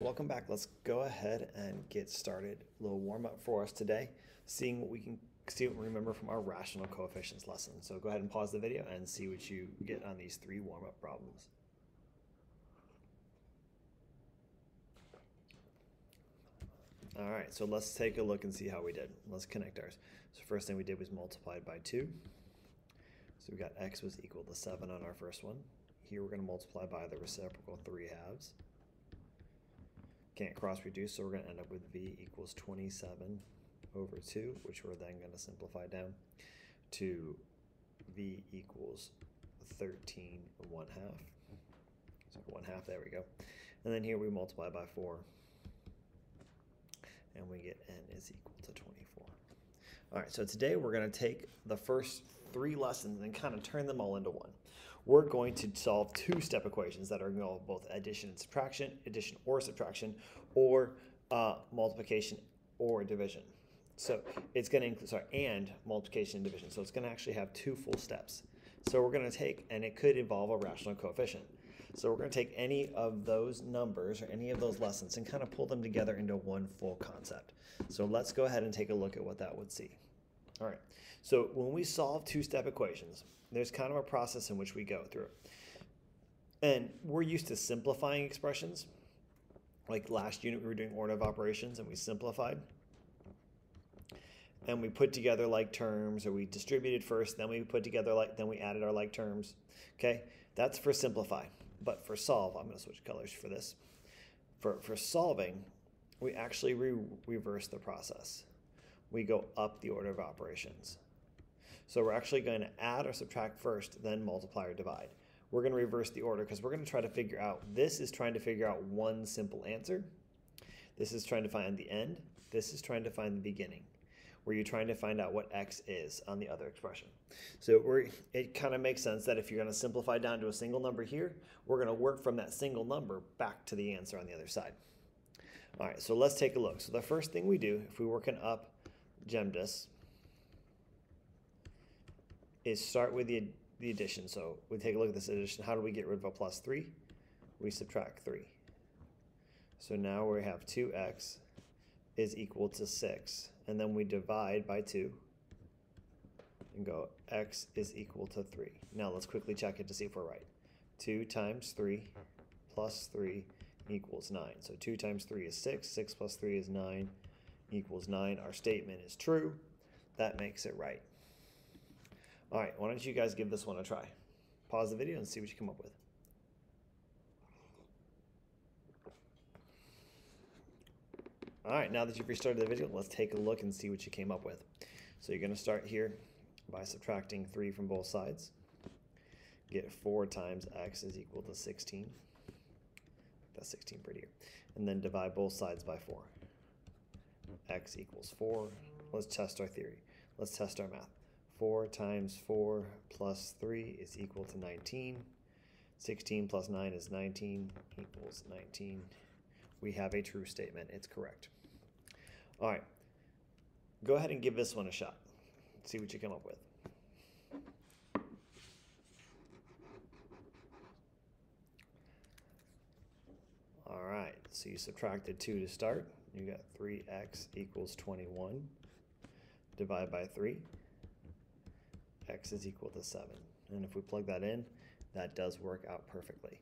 Welcome back. Let's go ahead and get started. A little warm up for us today, seeing what we can see what we remember from our rational coefficients lesson. So go ahead and pause the video and see what you get on these three warm up problems. All right, so let's take a look and see how we did. Let's connect ours. So first thing we did was multiplied by 2. So we got x was equal to 7 on our first one. Here we're going to multiply by the reciprocal 3/2. Can't cross reduce, so we're going to end up with v equals 27 over 2, which we're then going to simplify down to v equals 13 1/2. So 1/2, there we go. And then here we multiply by 4, and we get n is equal to 24. All right, so today we're going to take the first 3 lessons and kind of turn them all into one. We're going to solve two-step equations that are going to involve both addition and subtraction, addition or subtraction, or multiplication or division. So it's going to include, and multiplication and division. So it's going to actually have 2 full steps. So we're going to take, and it could involve a rational coefficient. So we're going to take any of those numbers or any of those lessons and kind of pull them together into one full concept. So let's go ahead and take a look at what that would see. All right, so when we solve two-step equations, there's kind of a process in which we go through. And we're used to simplifying expressions. Like last unit, we were doing order of operations and we simplified. And we put together like terms, or we distributed first, then we put together like, then we added our like terms. Okay, that's for simplify. But for solve, I'm going to switch colors for this. For solving, we actually reverse the process. We go up the order of operations. So we're actually going to add or subtract first, then multiply or divide. We're going to reverse the order because we're going to try to figure out, this is trying to figure out one simple answer. This is trying to find the end. This is trying to find the beginning, where you're trying to find out what x is on the other expression. So it kind of makes sense that if you're going to simplify down to a single number here, we're going to work from that single number back to the answer on the other side. All right, so let's take a look. So the first thing we do, if we work an up GEMDIS, is start with the addition. So we take a look at this addition. How do we get rid of a plus 3? We subtract 3. So now we have 2x is equal to 6. And then we divide by 2 and go x is equal to 3. Now let's quickly check it to see if we're right. 2 times 3 plus 3 equals 9. So 2 times 3 is 6. 6 plus 3 is 9 equals 9. Our statement is true. That makes it right. All right, why don't you guys give this one a try? Pause the video and see what you come up with. All right, now that you've restarted the video, let's take a look and see what you came up with. So you're going to start here by subtracting 3 from both sides. Get 4 times x is equal to 16. That's 16 prettier. And then divide both sides by 4. X equals 4. Let's test our theory. Let's test our math. 4 times 4 plus 3 is equal to 19. 16 plus 9 is 19 equals 19. We have a true statement. It's correct. All right. Go ahead and give this one a shot. See what you come up with. All right. So you subtracted 2 to start. You got 3x equals 21. Divide by 3. X is equal to 7. And if we plug that in, that does work out perfectly.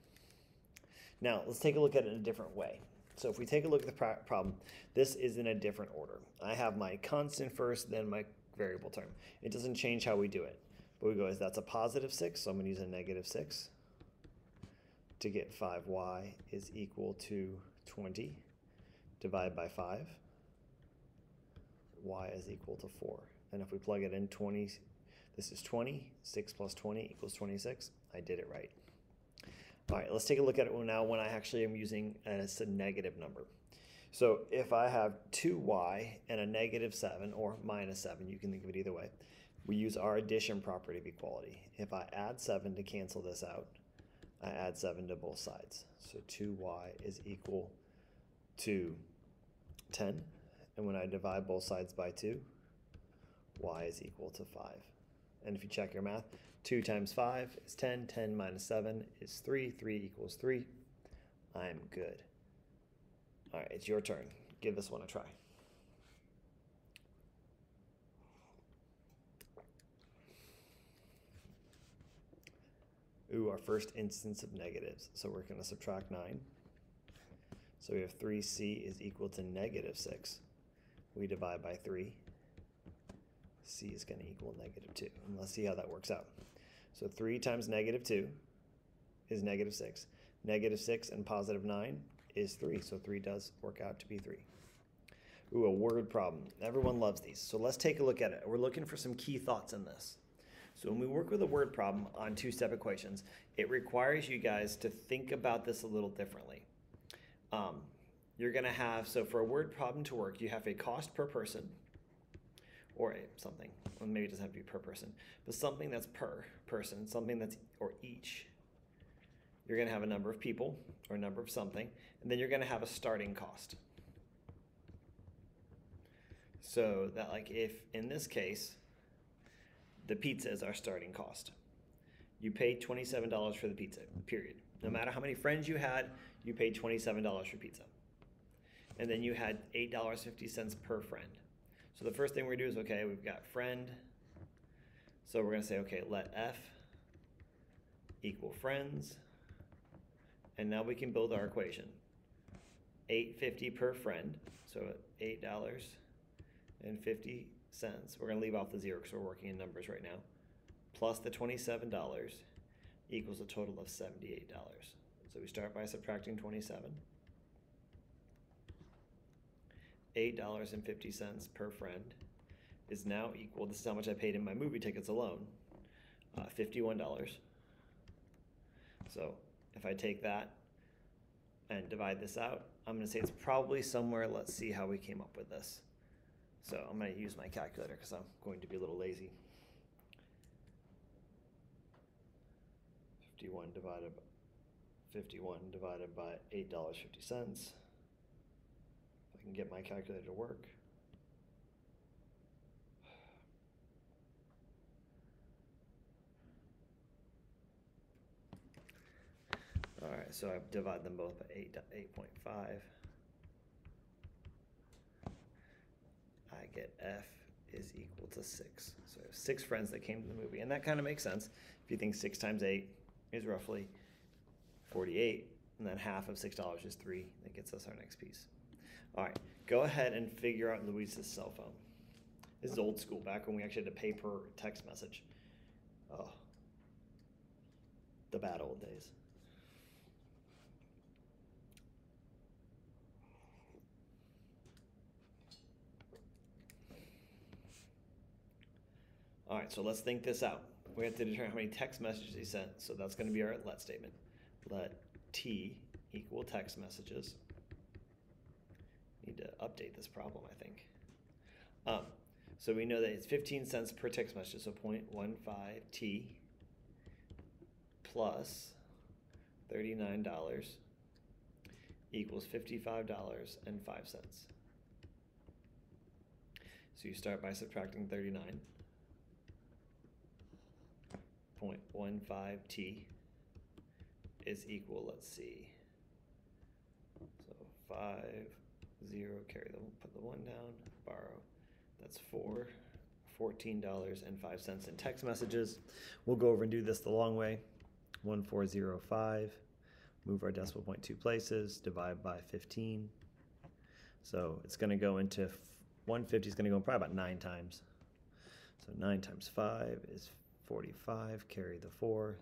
Now, let's take a look at it in a different way. So if we take a look at the problem, this is in a different order. I have my constant first, then my variable term. It doesn't change how we do it. But we go, that's a positive 6, so I'm going to use a negative 6 to get 5y is equal to 20. Divide by 5. Y is equal to 4. And if we plug it in, 20, this is 20. 6 plus 20 equals 26. I did it right. All right, let's take a look at it now when I actually am using a negative number. So if I have 2y and a negative 7 or minus 7, you can think of it either way, we use our addition property of equality. If I add 7 to cancel this out, I add 7 to both sides. So 2y is equal to 10. And when I divide both sides by 2, y is equal to 5. And if you check your math, 2 times 5 is 10. 10 minus 7 is 3. 3 equals 3. I'm good. All right, it's your turn. Give this one a try. Ooh, our first instance of negatives. So we're going to subtract 9. So we have 3c is equal to negative 6. We divide by 3. C is going to equal negative 2. And let's see how that works out. So 3 times negative 2 is negative 6. Negative 6 and positive 9 is 3. So 3 does work out to be 3. Ooh, a word problem. Everyone loves these. So let's take a look at it. We're looking for some key thoughts in this. So when we work with a word problem on two-step equations, it requires you guys to think about this a little differently. You're going to have, so for a word problem to work, you have a cost per person, or something, well, maybe it doesn't have to be per person, but something that's per person, something that's, or each. You're going to have a number of people, or a number of something, and then you're going to have a starting cost. So that, like, if, in this case, the pizza is our starting cost. You paid $27 for the pizza, period. No matter how many friends you had, you paid $27 for pizza. And then you had $8.50 per friend. So the first thing we're gonna do is, okay, we've got friend. So we're gonna say, okay, let F equal friends. And now we can build our equation. $8.50 per friend, so $8.50. We're gonna leave off the 0 because we're working in numbers right now. Plus the $27 equals a total of $78. So we start by subtracting 27. $8.50 per friend is now equal, this is how much I paid in my movie tickets alone, $51. So if I take that and divide this out, I'm gonna say it's probably somewhere, let's see how we came up with this. So I'm gonna use my calculator because I'm going to be a little lazy. 51 divided by $8.50. I can get my calculator to work. All right, so I divide them both by 8.5. I get F is equal to 6. So I have 6 friends that came to the movie, and that kind of makes sense. If you think 6 times 8 is roughly 48, and then half of $6 is 3, that gets us our next piece. All right, go ahead and figure out Luis's cell phone. This is old school, back when we actually had to pay per text message. Oh, the bad old days. All right, so let's think this out. We have to determine how many text messages he sent, so that's going to be our let statement. Let T equal text messages. Need to update this problem, I think. So we know that it's 15 cents per text message, so 0.15 T plus $39 equals $55.05. So you start by subtracting 39. 0.15 T is equal, let's see, so 5, 0, carry the, put the 1 down, borrow, that's $14.05 in text messages. We'll go over and do this the long way. 1405, move our decimal point 2 places, divide by 15. So it's going to go into, 150 is going to go in probably about 9 times. So 9 times 5 is 45, carry the 4,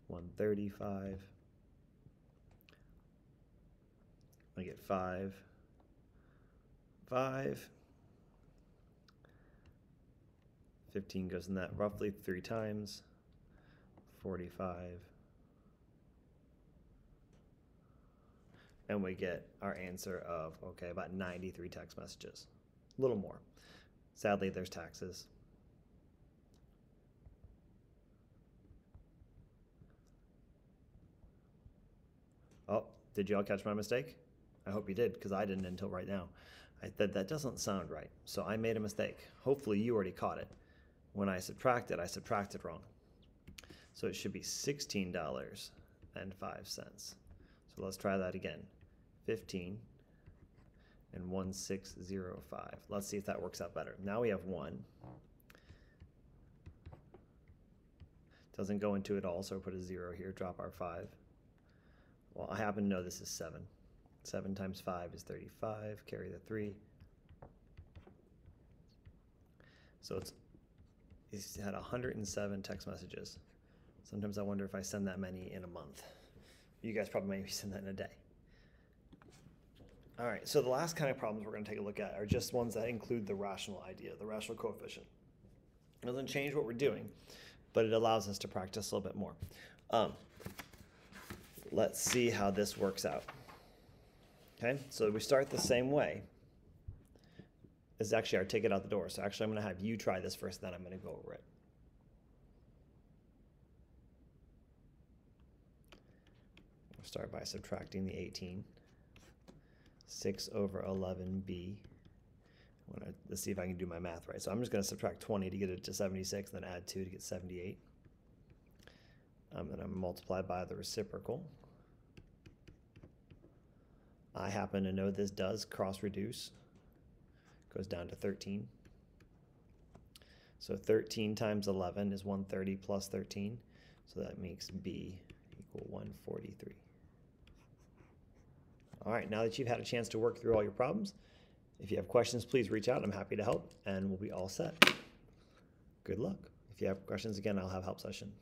135. I get 5, 5. 15 goes in that roughly 3 times, 45. And we get our answer of, okay, about 93 text messages. A little more. Sadly, there's taxes. Oh, did you all catch my mistake? I hope you did, because I didn't until right now. That doesn't sound right, so I made a mistake. Hopefully you already caught it. When I subtracted wrong. So it should be $16.05. So let's try that again. 15 and 1605. Let's see if that works out better. Now we have 1. Doesn't go into it all, so we'll put a 0 here, drop our 5. Well, I happen to know this is 7. 7 times 5 is 35, carry the 3. So he's had 107 text messages. Sometimes I wonder if I send that many in a month. You guys probably maybe send that in a day. All right, so the last kind of problems we're going to take a look at are just ones that include the rational idea, the rational coefficient. It doesn't change what we're doing, but it allows us to practice a little bit more. Let's see how this works out. Okay, so we start the same way. This is actually our ticket out the door. So actually I'm going to have you try this first, then I'm going to go over it. We'll start by subtracting the 18. 6 over 11b. Let's see if I can do my math right. So I'm just going to subtract 20 to get it to 76, then add 2 to get 78. And I'm multiply by the reciprocal. I happen to know this does cross-reduce. Goes down to 13. So 13 times 11 is 130 plus 13. So that makes b equal 143. All right, now that you've had a chance to work through all your problems, if you have questions, please reach out. I'm happy to help, and we'll be all set. Good luck. If you have questions, again, I'll have help session.